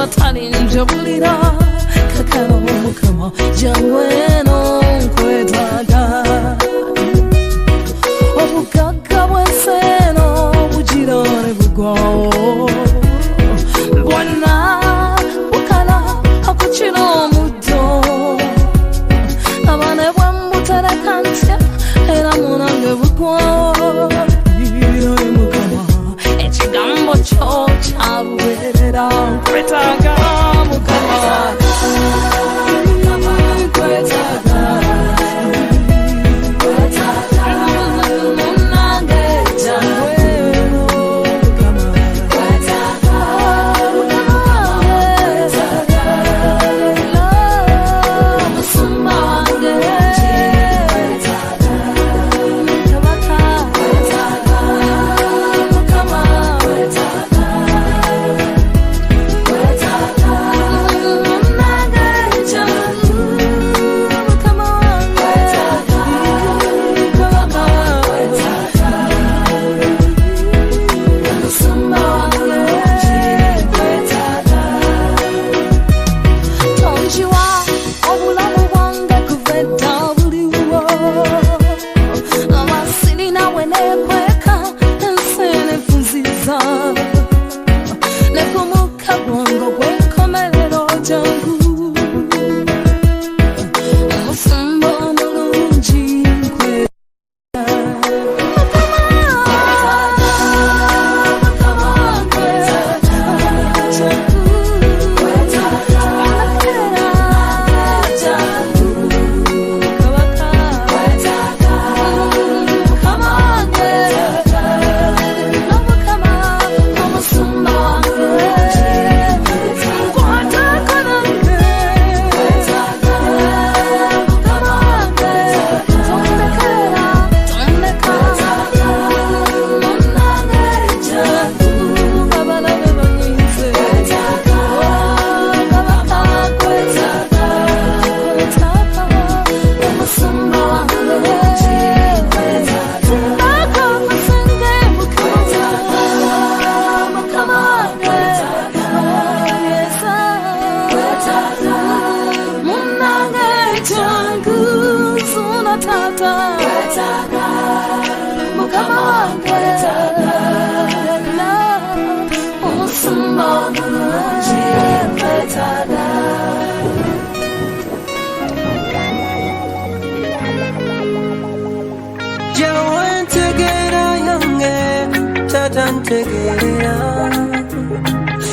talinjabulira kakano mukama jaweno nkwetaga obugagga bwenseno bugirone bugwawo bwonna bukala akukira omuddo abane bwembutereka ntya era munange bugwawo ire mukama ekigambo kyo kyaluberera nkwetaga mukama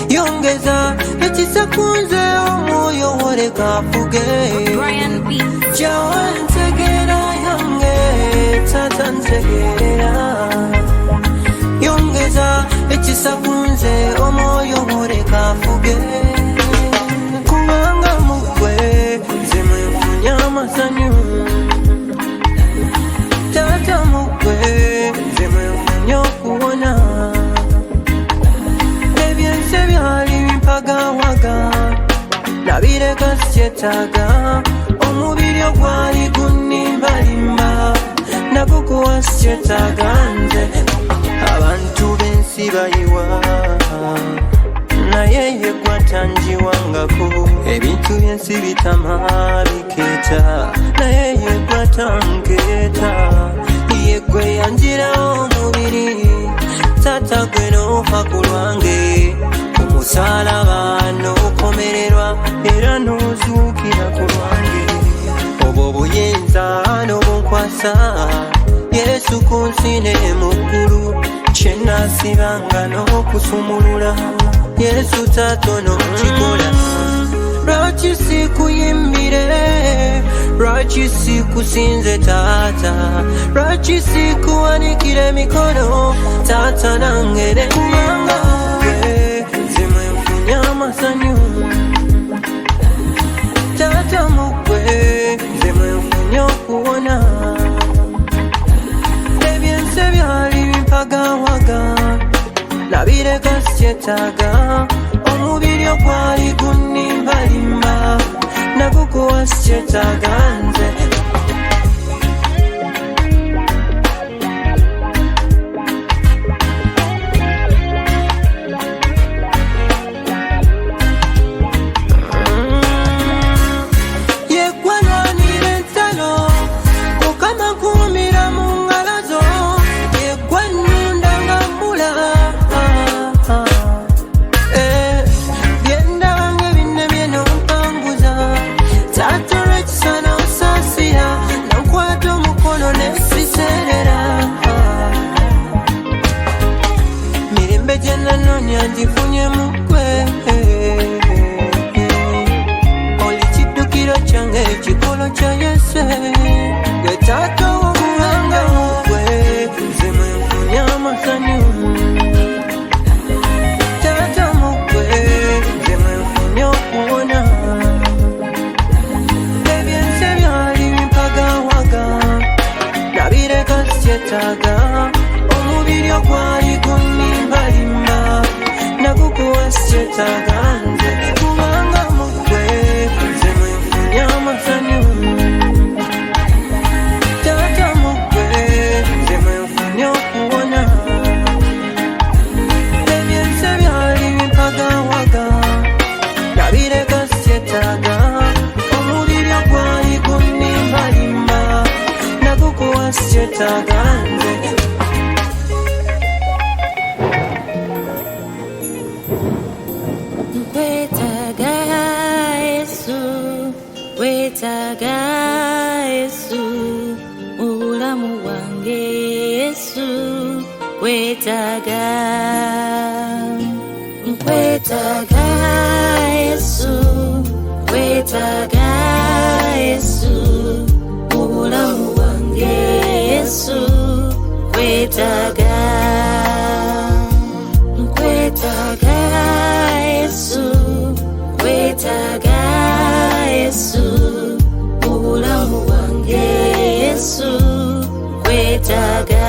yongeza ekisakunze omwoyo woleka fuge jawantegera yange tata ntegera yongeza ekisakunze omwoyo woleka fuge kubanga mugwe nze mwefunya amasanyu tata mugwe nze mwefunya okuwona Waga nabireka sikyetaaga omubiri ogwali gunnimbalimba nagukuwa sikyetaaga nze abantu b'ensi bayiwa naye ye gwatanjiwangako ebintu by'ensi bitama bikeeta naye ye gwatankeeta ye gwe yanjira omubiri tata gwe n'ofa ku lwange omusalaba n'okomererwa era n'ozuukira ku lwange obwo buyinza n'obunkwasa Yesu ku nsi ne mu ggulu kye naasibanga n'okusumulula Yesu tatono kikola lwaki sikuyimbire lwaki sikusinze taata lwaki sikuwanikira emikono taata nange ne kubanga nze mwenfunya amasanyu taata mugwe nze mwenfunya okuwona ebyensi byali bimpagawaga nabireka sikyetaaga omubiri ogwali gunnimbalimba nagukuwa sikyetaaga nze omubiri ogwali gunnimbalimba nagukuwa sikyetaaga nze kubanga mugwe nze mwenfunye amasanyu taata mugwe nze mwenfunye okuwona ebyense byali bimpagawaga nabireka sikyetaaga omubiri ogwali gunnimbalimba nagukuwa sikyetaaga nze Nkwetaaga Yesu, nkwetaaga Yesu, mu bulamu bwange Yesu, nkwetaaga. Nkwetaaga Yesu, nkwetaaga Yesu, mu bulamu bwange Yesu, nkwetaaga. Nkwetaaga Yesu, nkwetaaga Yesu, mu bulamu bwange Yesu, nkwetaaga.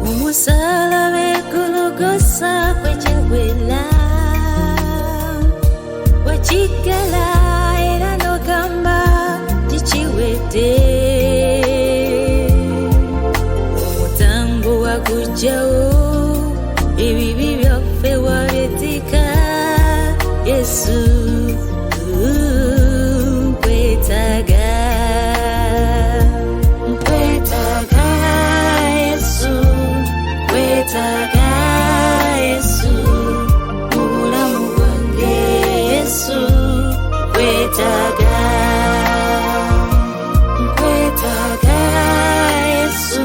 Omusaalaba Golgotha kwekyawela wakigala era n'ogamba kikiwedde omutango waguggyawo ebibi byaffe wabitika Yesu nkwetaaga. Nkwetaaga Yesu, nkwetaaga Yesu, mu bulamu bwange Yesu, nkwetaaga. Nkwetaaga Yesu,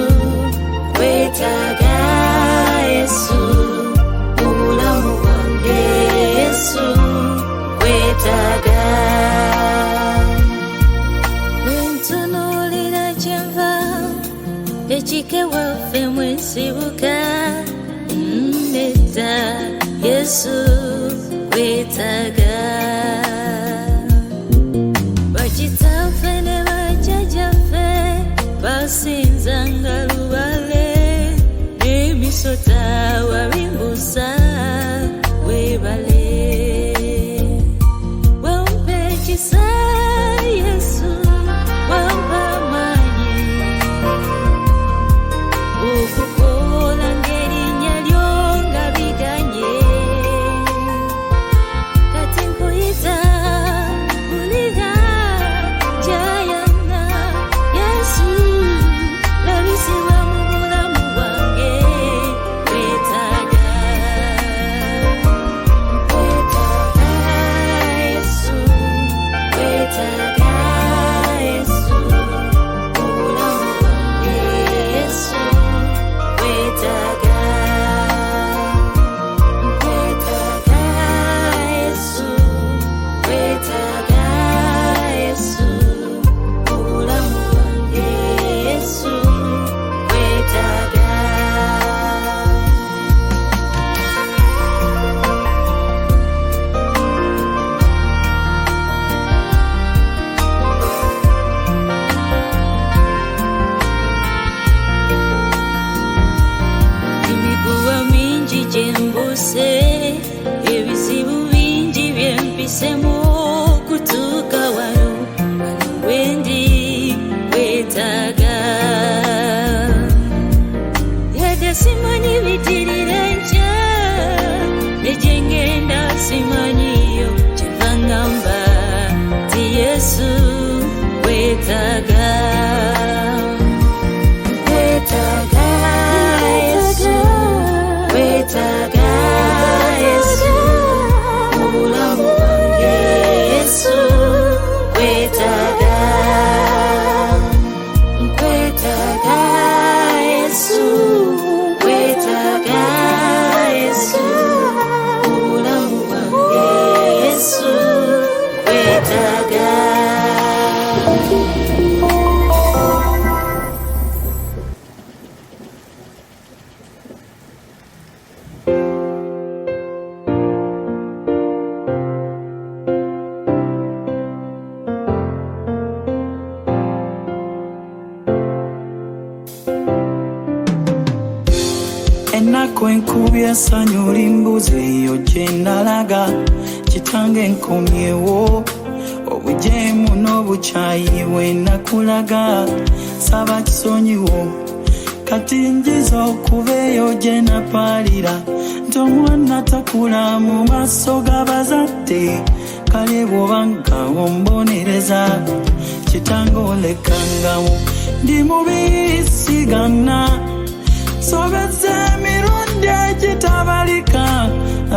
nkwetaaga Yesu, mu bulamu bwange Yesu, nkwetaaga. Bwentunuulira gyenva ekike waffe mwensibuka nedda Yesu nkwetaaga. Bakitaffe ne bajjajjaffe basinzanga lubale n'emisota wabimbusa weebale. Wampa ekisa Yesu, wampa amaanyi okukola ng'erinnya lyo nga biganye. Kati nkuyita wulira gy'ayana Yesu, labisibwa mu bulamu bwange nkwetaaga. Nkwetaaga Yesu, nkwetaaga Yesu, mu bulamu bwange Yesu, nkwetaaga. Nkwetaaga Yesu, nkwetaaga Yesu, mu bulamu bwange Yesu, nkwetaaga. Emiguwa mingi gyembuse, ebizibu bingi byempisemu okutuuka wano wendi nkwetaaga. Yadde simanyi bitirira enkya ne gye ngenda simanyiyo, kyeva ngamba nti Yesu nkwetaaga. Nkwetaaga Yesu, nkwetaaga Yesu, mu bulamu bwange Ennaku enkubye essanyu limbuzi eyo gye nalaga kitange nkomyewo obujeemu n'obukyayi bwe nakulaga saba kisonyiwo kati njiza okuba eyo gye napaalira nti omwana takula mu maaso g'abazadde kale bw'obanga ombonereza kitange olekangawo ndi mubisigana sobezza emirundi egitabalika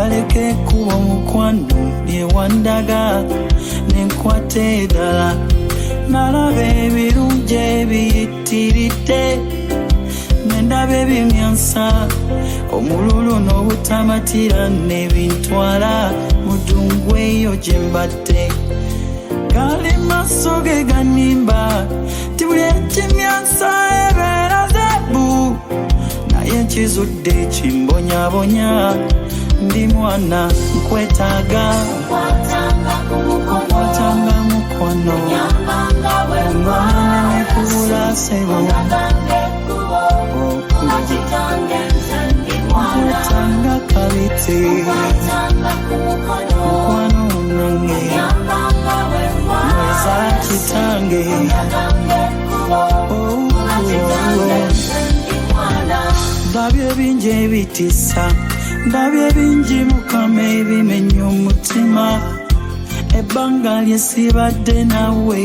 aleka ekkubo mukwano lyewandaga nenkwata eddala nalaba ebirungi ebiyitiridde nendaba ebimyansa omululu n'obutamatira nebintwala mudungu eyo gye mbadde gali maaso ge ganimba ti buli ekimyansa ebeera zebu naye nkizudde kimbonyabonya ndi mwana nkwetaaga nkwatanga mukono omwana nekubula sebo nkwetanga kabite mukwano nange mweza kitange ndabye bingi ebitisa ndabye bingi mukama ebimenya omutima ebbanga lyesibadde nawe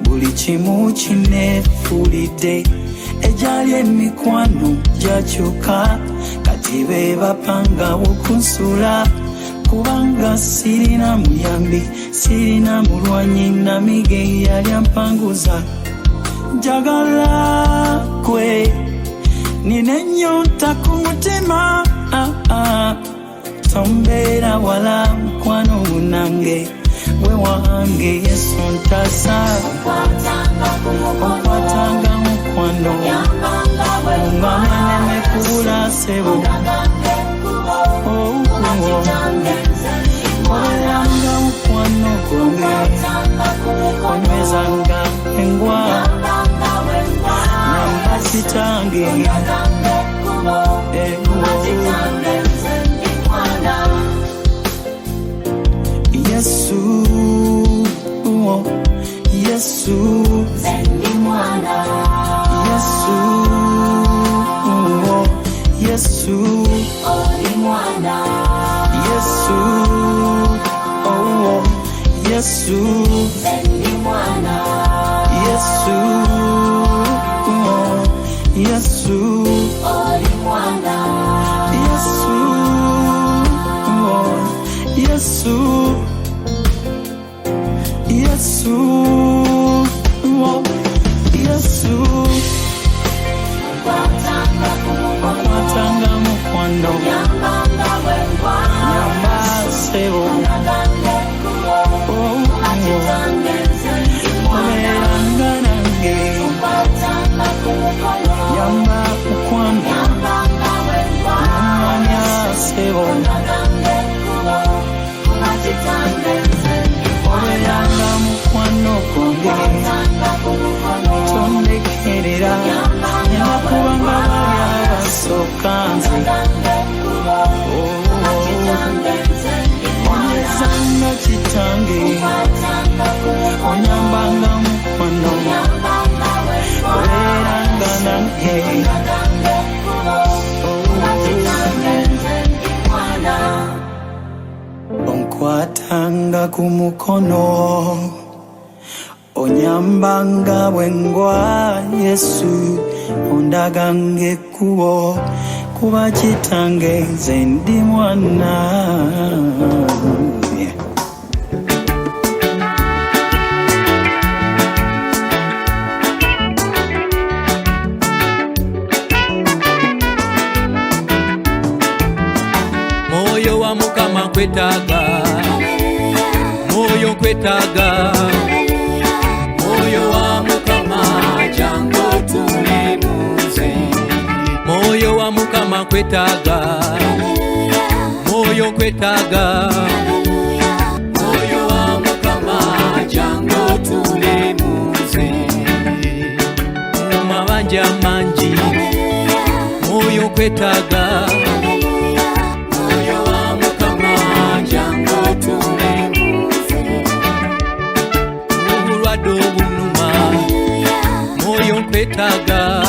buli kimu kineefulidde egyali emikwano gyakyuka kati be bapangawo kunsula kubanga sirina muyambi sirina mulwanyi namige yali ampanguza njagala kwe nina ennyonta ku mutima tombeera wala mukwano munange gwe wange Yesu ntasa okwatanga mukwano omwana nemekubula sebo obeeranga mukwano gwange onywezanga engwa namba kitange Yesu Yesu Yesu Yesu Yesu Yesu Yesu Yesu Yesu Yesu okwatanga mukwano nyamba sebo obeeranga nange nyamba mukwano namanya sebo obeeranga mukwano gwange tondekerera nyina kubanga bali abasooka nze onyezanga kitange onyambanga mukwano obeeranga nange onkwatanga ku mukono onyambanga bwengwa Yesu ondaganga ekkubo kuba kitange nze ndi mwana Moyo wa mukama kwetaaga moyo kwetaaga moyo wa mukama jangu tulimuze moyo wa mukama kwetaaga moyo kwetaaga moyo wa mukama jangu tulimuze manja manji moyo kwetaga moyo wa Mukama jangu tulemuze obulwadde obunuma moyo kwetaga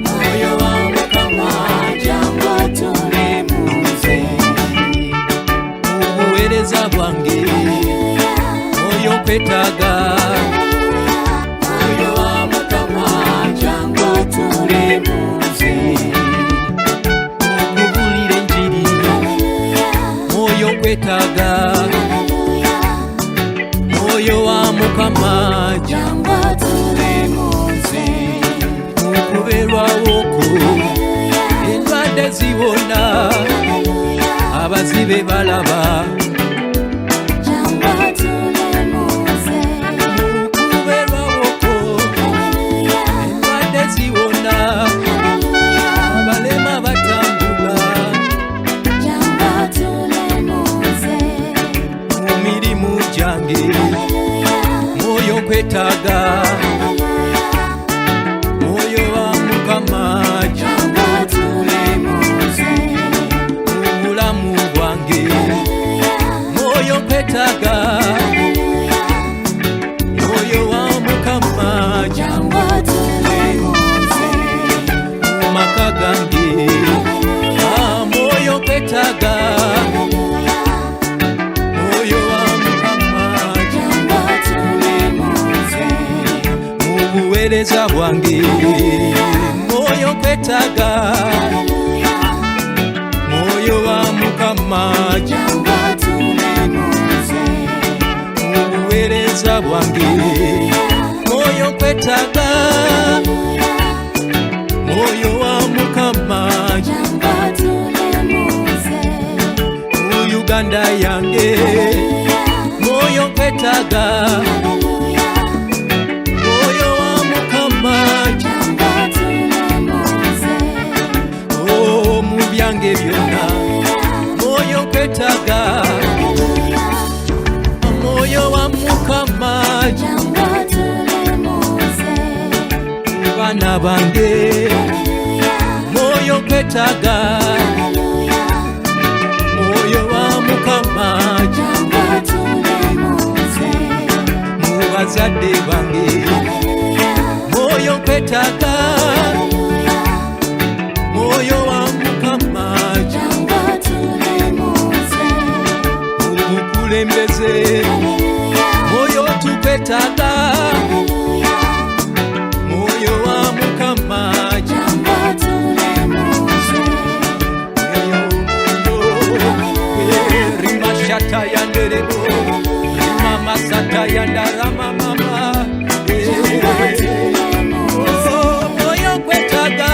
moyo wa Mukama jangu tulemuze obuweereza bwange moyo kwetaga moyo wa Mukama jangu tulemuze okubulira enjiri moyo kwetaga moyo wa Mukama jangu tulemuze okubeerwawoko endwadde ziwona abazibe balaba moyo kwetaga moyo wa Mukama jangu tulemuze obulamu bwange moyo kwetaga moyo wa Mukama jangu tulemuze mumaka gange moyo kwetaga obuweereza bwange moyo kwetaga moyo wa Mukama jangu tulemuze obuweereza bwange moyo kwetaga moyo wa Mukama jangu tulemuze Uganda yange moyo kwetaga byange byonna moyo kwetaga moyo wa Mukama jangu tulemuze bana bange moyo kwetaga moyo wa Mukama jangu tulemuze mubazadde bange moyo kwetaga moyo wa Mukama jangu tulemuze obukulembeze moyo tukwetaga moyo wa Mukama jangu tulemuze rimashata yanderebo rimamasata yandarama mama moyo kwetaga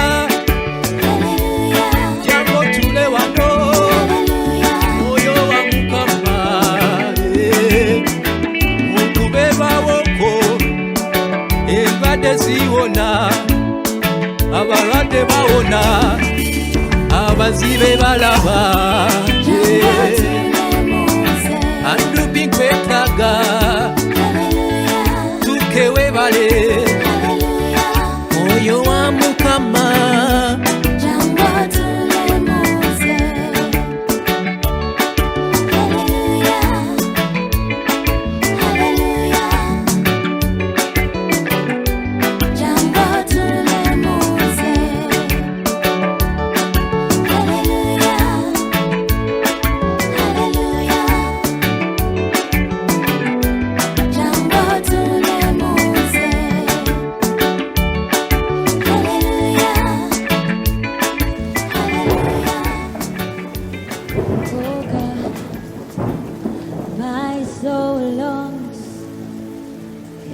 ziwona abalwadde bawona abazibe balaba andubi kwetaga tukewe bale moyo wa Mukama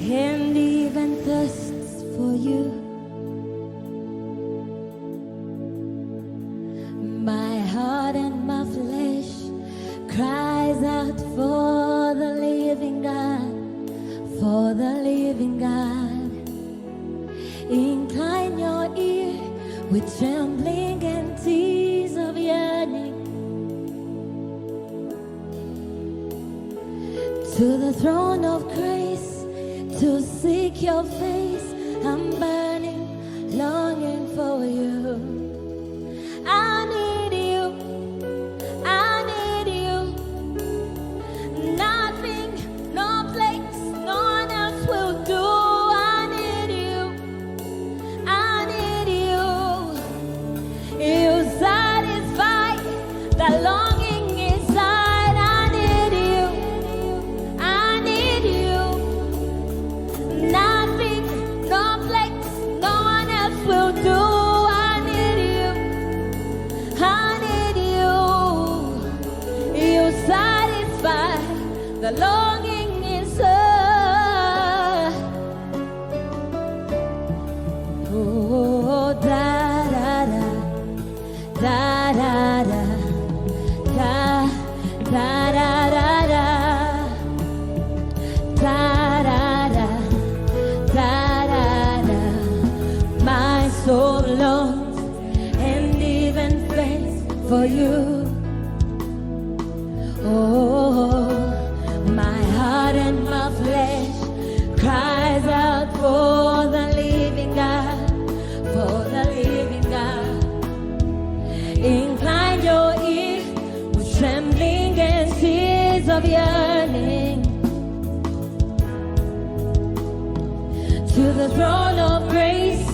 and even thirsts for you. My heart and my flesh cries out for the living God, for the living God. Incline your ear with trembling and tears of yearning to the throne of grace to seek your face. I'm burning the longing is oh, da da da, da da da, da da da da da, da da da, da da da. My soul longs and even faints for you. Oh, my heart and my flesh cries out for the living God, for the living God. Incline your ear with trembling and tears of yearning to the throne of grace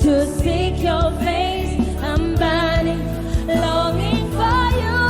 to seek your face. I'm burning, longing for you.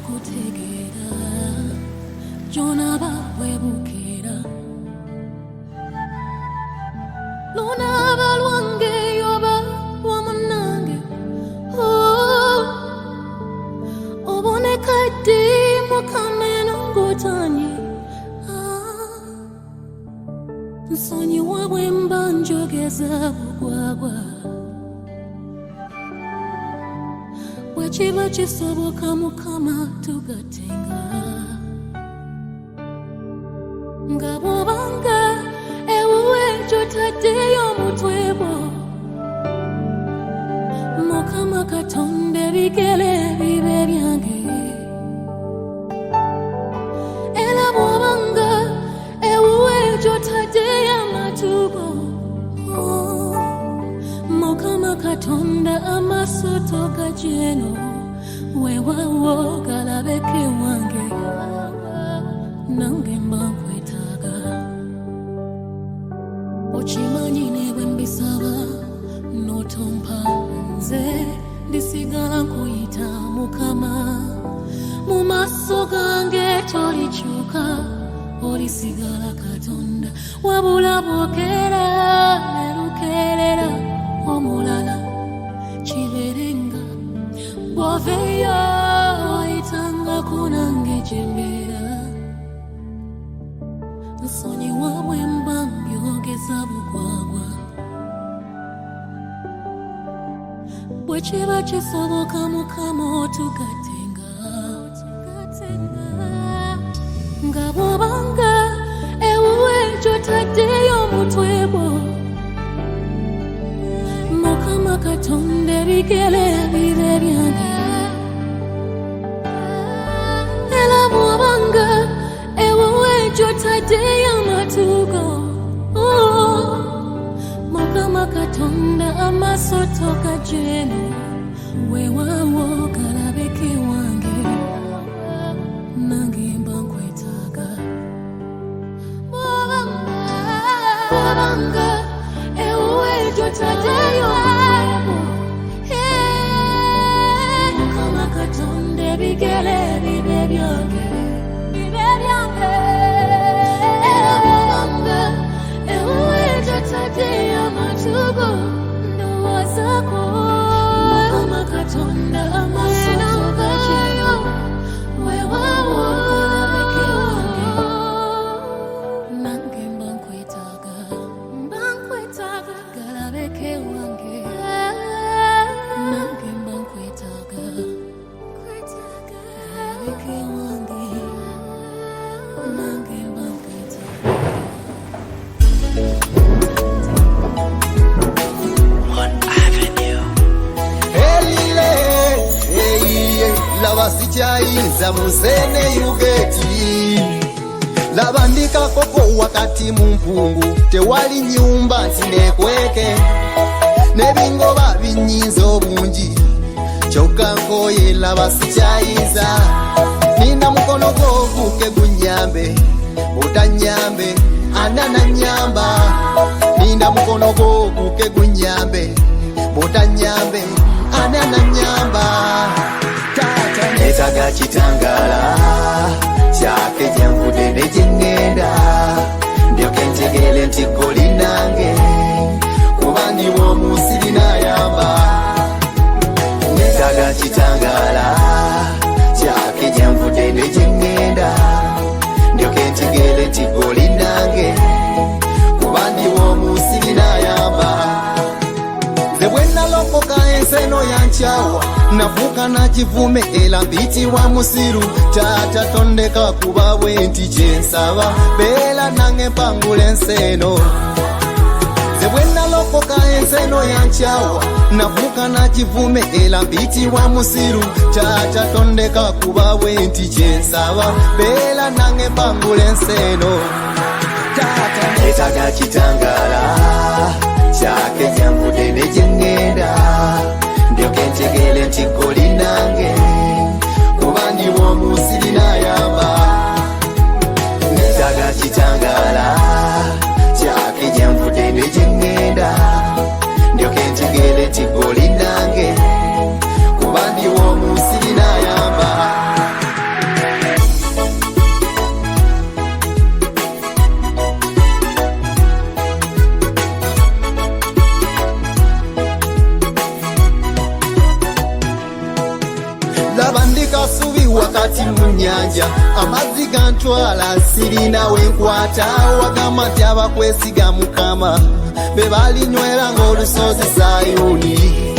Kutegera Jona bawebukira Luna balwange yoba wamunange Oboneka di mukameno ngotanye Nsonyi wabwe mbanjogeza bugwagwa Chiba chisoboka mukama tugatenga Ngabo banga ewe jotadeyo mutwebo Mukama katonde bigele bibe byange Katonda amasoto gajeno wewawo galabeke wange nange mba nkwetaaga okimanyi ne bwe mbisaba n'otompa nze ndisigala nkuyita Mukama mu maaso gange tolikyuka olisigala Katonda wabula bwogera ne lukeerera omulala kibeerenga bw'oveeyo oyitangako nange gye mbeera nsonyiwa bwe mba mbyogeza bugwagwa bwe kiba kisoboka Mukama otugatenga nga bw'obanga ewuwe gy'otaddeyo omutwe gwo Mukama Katonda ebigere bibe byange era bw'obanga ewuwe gy'otaddeyo amatu go Mukama Katonda amasoto gajeno weewaawo galabeke wange nange mba nkwetaaga bw'obanga ewuwe gy'otaddeyo Mukama Katonda ebigere bibe byange era bw'obanga ewuwe gy'otaddeyo amatu go ndowoozako Mukama Katonda amasoto gajeno weewaawo galabeke wange nange mba nkwetaaga galabeke wange nange mba nkwetaaga galabeke wange nange mba nkwetaaga Elile, laba sikyayinza musene yugeti labandika koko wakati mu mpungu tewali nyumba nti nekweke nebingoba binyinza obungi kyokka nkoye laba sikyayinza nina mukono gwoguke gunyambe otanyambe anananyamba nina mukono gwoguke gunyambe otanyambe anananyamba tata netaga kitangala kyake gyenvude ne gyengenda ndyoke ntegere nti goli nange kuba ndi bw'omunsi linayamba netaga kitangala kyake gyenvude ne gyengenda ndyoke ntegere nti goli nange kuba ndi bw'omunsi linayamba bwe nalokoka enseno yankyawa navuka na kivume era mpitibwa musiru taata tondeka kuba bwe nti kyensaba beera nange mpangula enseno bwe nalokoka enseno yankyawa navuka na kivume era mpitibwa musiru taata tondeka kuba bwe nti kyensaba beera nange mpangula enseno taata netaga kitangala kyake gyenvude ne gyengenda ndyoke ntegere nti goli nange kuba ndi bw'omunsi linayamba netaga kitangala kyake gyenvude ne gyengenda ndyoke ntegere nti goli nange kuba ndi bw'omunsi linayamba Subi wakati mu nnyanja amazzi gantwala sirina we nkwata wagamba nti abakwesiga Mukama be balinywera ng'olusozi Sayuni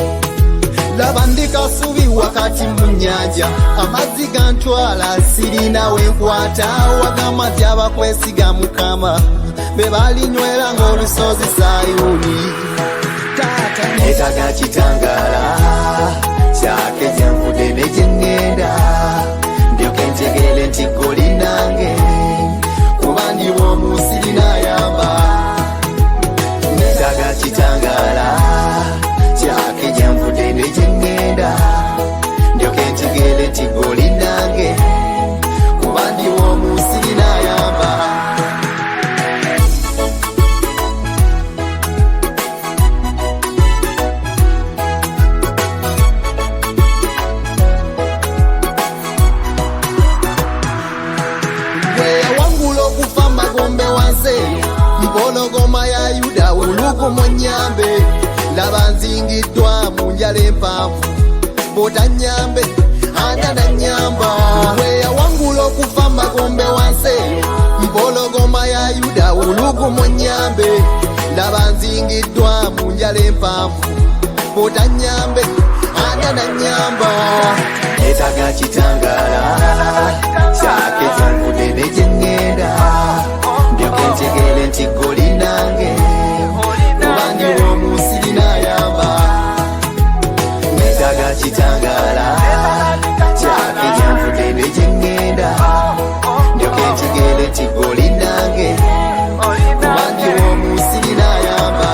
laba ndikasubi wakati mu nnyanja amazzi gantwala sirina we nkwata wagamba nti abakwesiga Mukama be balinywera ng'olusozi Sayuni netaga kitangala kyake gyenvude ne gyengenda ndyoke ntegere nti goli nange kuba ndi bw'omunsi linayamba netaga kitangala kyake Empologoma ya Yuda ulugumu nyambe, laba nzingiddwa mu njala empanvu. Bw'otanyambe anyana nyamba, bwe yawangula okuva mu magombe wansi eyo. Empologoma ya Yuda ulugumu nyambe, laba nzingiddwa mu njala empanvu. Bw'otanyambe anyana nyamba. Neetaaga kitangaala kyake kyanvudde ne gye ŋŋenda, ndyoke ntegeere nti ggwe nange, kuba ndi w'omu sirinayamba. Neetaaga kitangaala kyake kyanvudde ne gye ŋŋenda, ndyoke ntegeere nti ggwe nange, kuba ndi w'omu sirinayamba.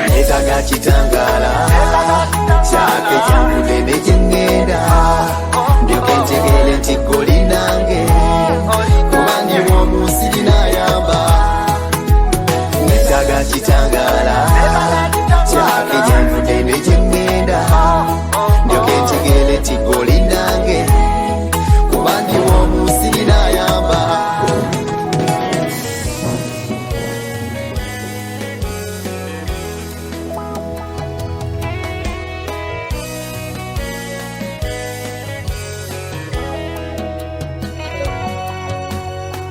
Neetaaga kitangaala kyake kyanvudde ne gye ŋŋenda, ndyoke ntegeere nti ggwe nange, kuba ndi w'omu sirinayamba. Neetaaga kitangaala kyake kyanvudde ne gye ŋŋenda, ndyoke ntegeere nti ggwe nange, kuba ndi w'omu sirinayamba.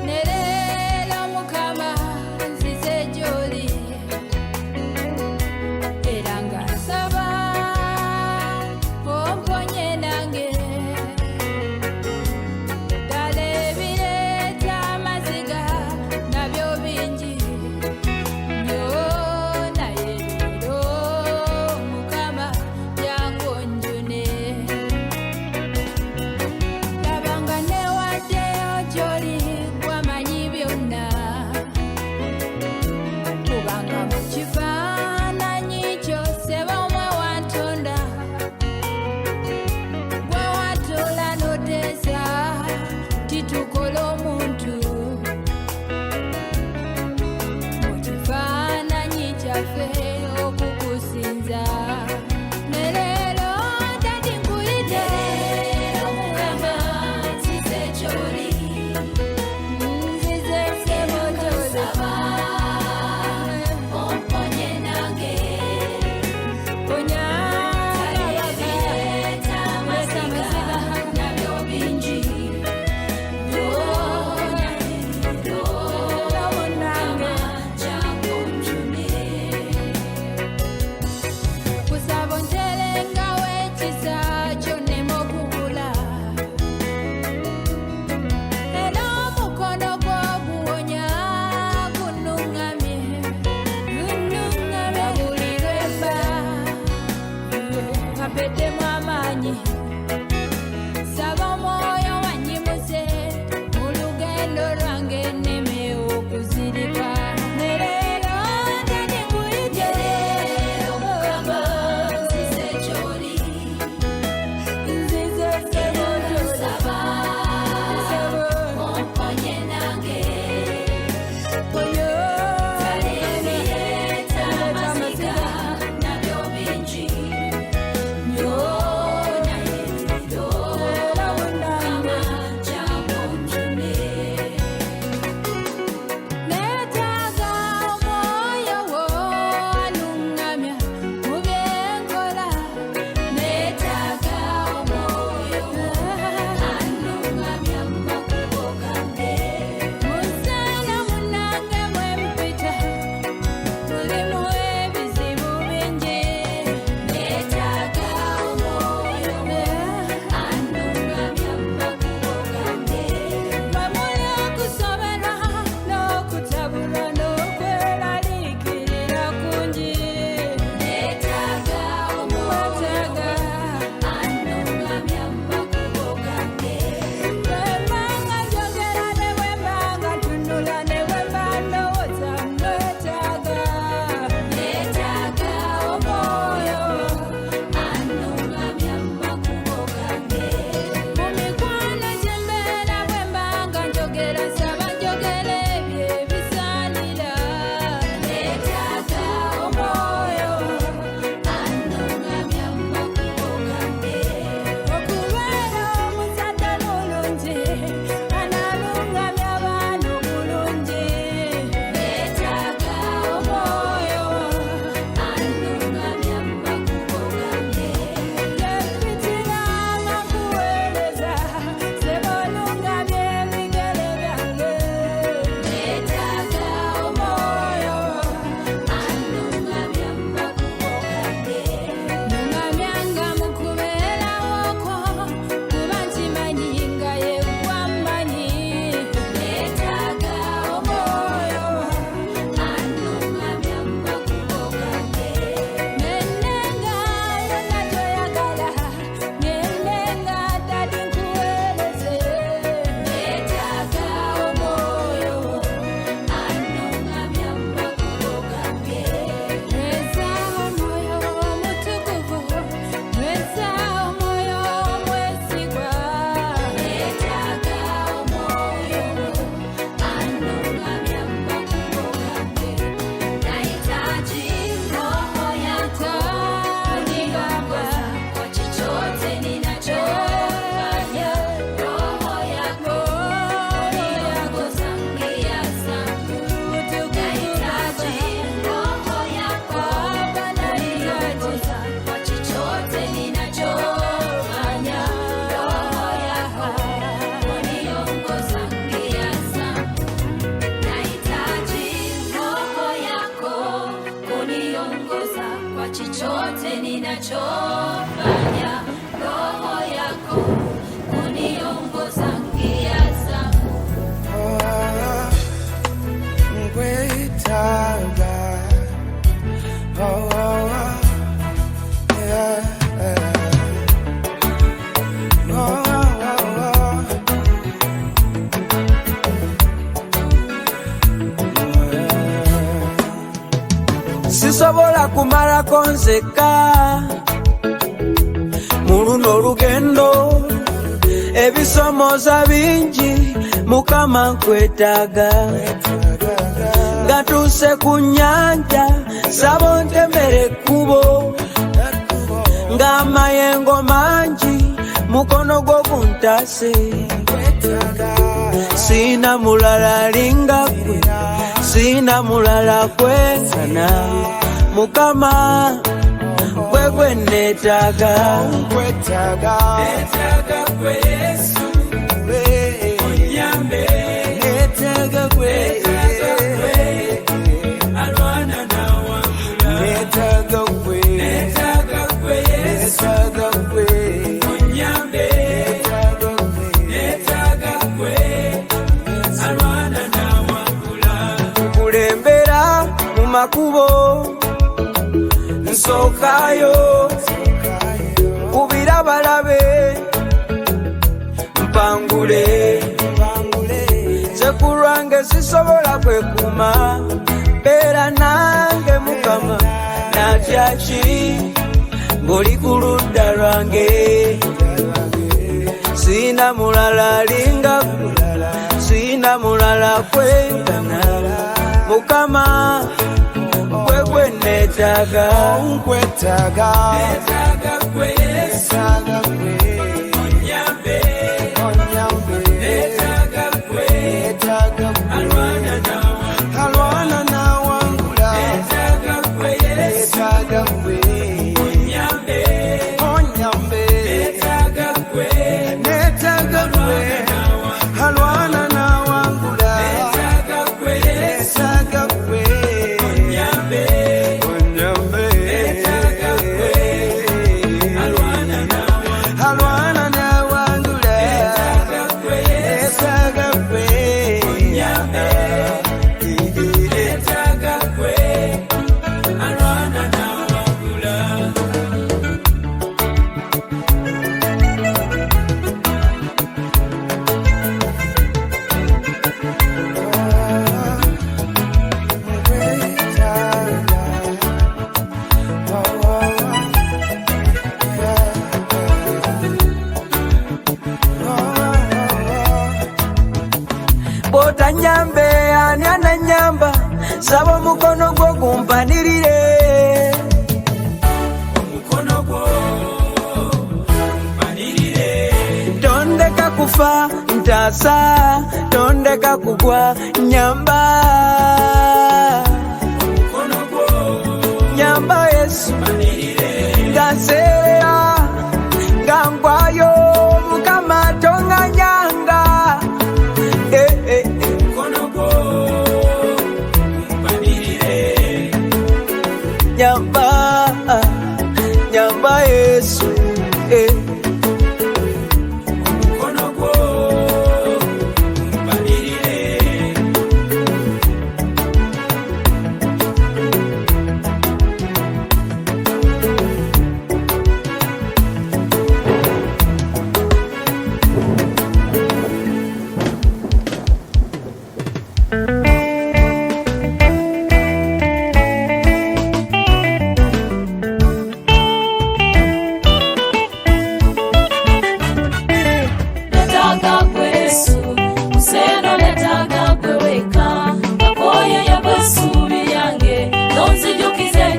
Nerero Mukama nzize gy'oli, chochote ninachofanya, roho yako uniongoza njia zangu. Nkwetaga, yeah. Sisobola kumala konzeka muluno olugendo, ebisomoza bingi Mukama nkwetaga. Gatuse ku nnyanja sabo ntembere ekkubo, ng'amayengo mangi mukono gwo guntase. Sina mulala alinga gwe, sina mulala kwensana, Mukama gwe gwe neetaaga. Neetaaga gwe Yesu, onyambe. Neetaaga gwe, alwana n'awangula. Neetaaga gwe Yesu, onyambe. Neetaaga gwe, alwana n'awangula. Nkulembera mu makubo, nsookayo kubira balabe, mpangule sekulwange sisobola kwekuuma, beera nange Mukama natyaki ng'oli ku ludda lwange. Sina mulala alinga gwe, sina mulala kwengana, Mukama gwe gwe neetaaga. Nkwetaaga, neetaaga gwe Yesu, onyambe. Neetaaga gwe, alwana n'awangula. Neetaaga gwe Yesu, onyambe. Neetaaga gwe, alwana n'awangula. Neetaaga gwe Yesu, onyambe. Neetaaga gwe, alwana n'awangula. Neetaaga gwe Yesu, onyambe. Neetaaga gwe, alwana n'awangula. Bw'otanyambe ani ananyamba, saba omukono gwo gumpanirire. Tondeka kufa ntaasa, tondeka kugwa nyamba. Nyamba Yesu nga nseerera, nga ngwayo Mukama tonganyanga. Nyamba Yesu,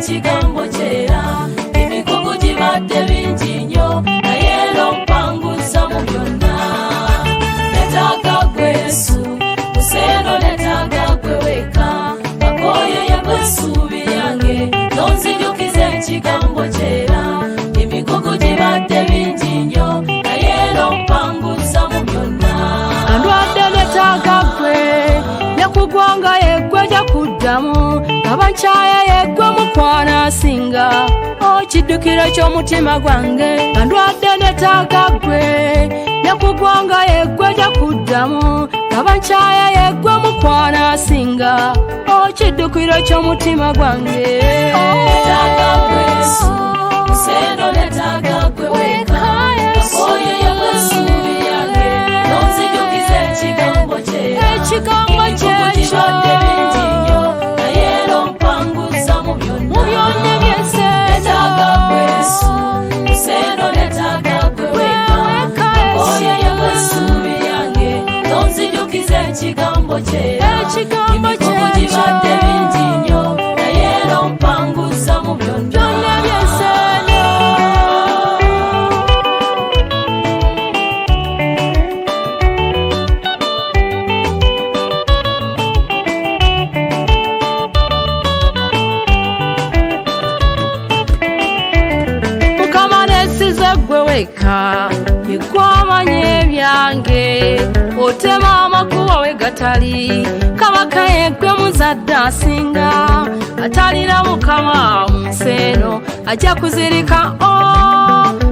ekigambo kyera, emikugu gibadde bingi nnyo, naye era ompanguza mu byonna. Neetaaga gwe Yesu, Museno neetaaga gwe weka, Kakoye ye gwe ssuubi lyange, n'onzijukiza ekigambo kyera, emikugu gibadde bingi nnyo, naye era ompanguza mu byonna. Ndwadde neetaaga gwe, nekugwanga yeggwe gya kuddamu, abankyaya yeggwe mukwana asinga okiddukiro ky'omutima gwange nga ndwadde netaaga ggwe nekugwanga yeggwe takuddamu nga bankyaya yeggwe mukwana asinga okiddukiro ky'omutima gwange Netaaga ggwe Yesu, museno netaaga ggwe weka oyo yeggwe essuubi lyange n'onzijukiza ekigambo kye ekigambo kyekyo bingi nnyo naye era ompanguza mu byonna byese Netaaga ggwe Yesu, museno netaaga ggwe weka oyo yeggwe essuubi lyange n'onzijukiza ekigambo kye emikugu gibadde bingi nnyo naye era ompanguza mu byonna weka yekwamanya ebyange otema amakuba we gatali kabaka yeggwe muzadde asinga atalina mukama mu nsi eno ajja kuzirika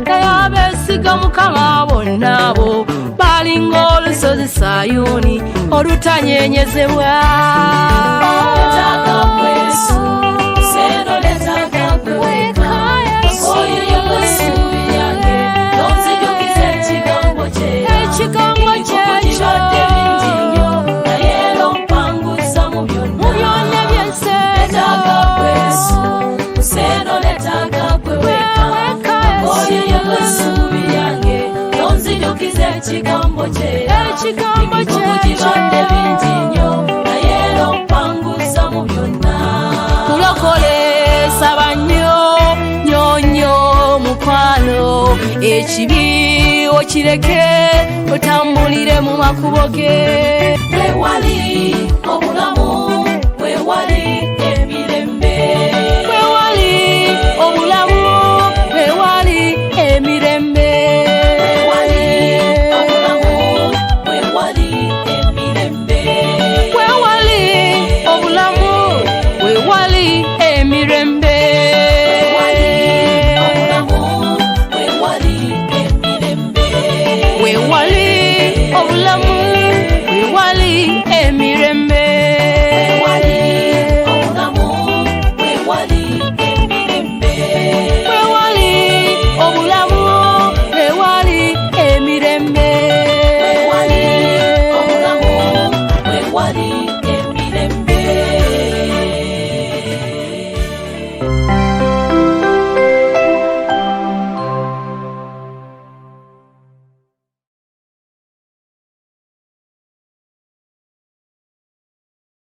naye abeesiga mukama bonna abo balinga olusozi Sayuuni olutanyenyezebwa Netaaga ggwe Yesu, museno netaaga ggwe weka oyo yeggwe essuubi lyange n'onzijukiza ekigambo kye ekigambo kyekyo kibadde bingi nnyo naye era ompanguza mu byonna byese Netaaga ggwe Yesu, museno netaaga ggwe weka oyo yeggwe essuubi lyange n'onzijukiza ekigambo kye emikugu gibadde bingi nnyo naye era ompanguza mu byonna tulokole saba nnyo nnyo mukwano ekibi okireke otambulire mu makubo ge wewali obulamu wewali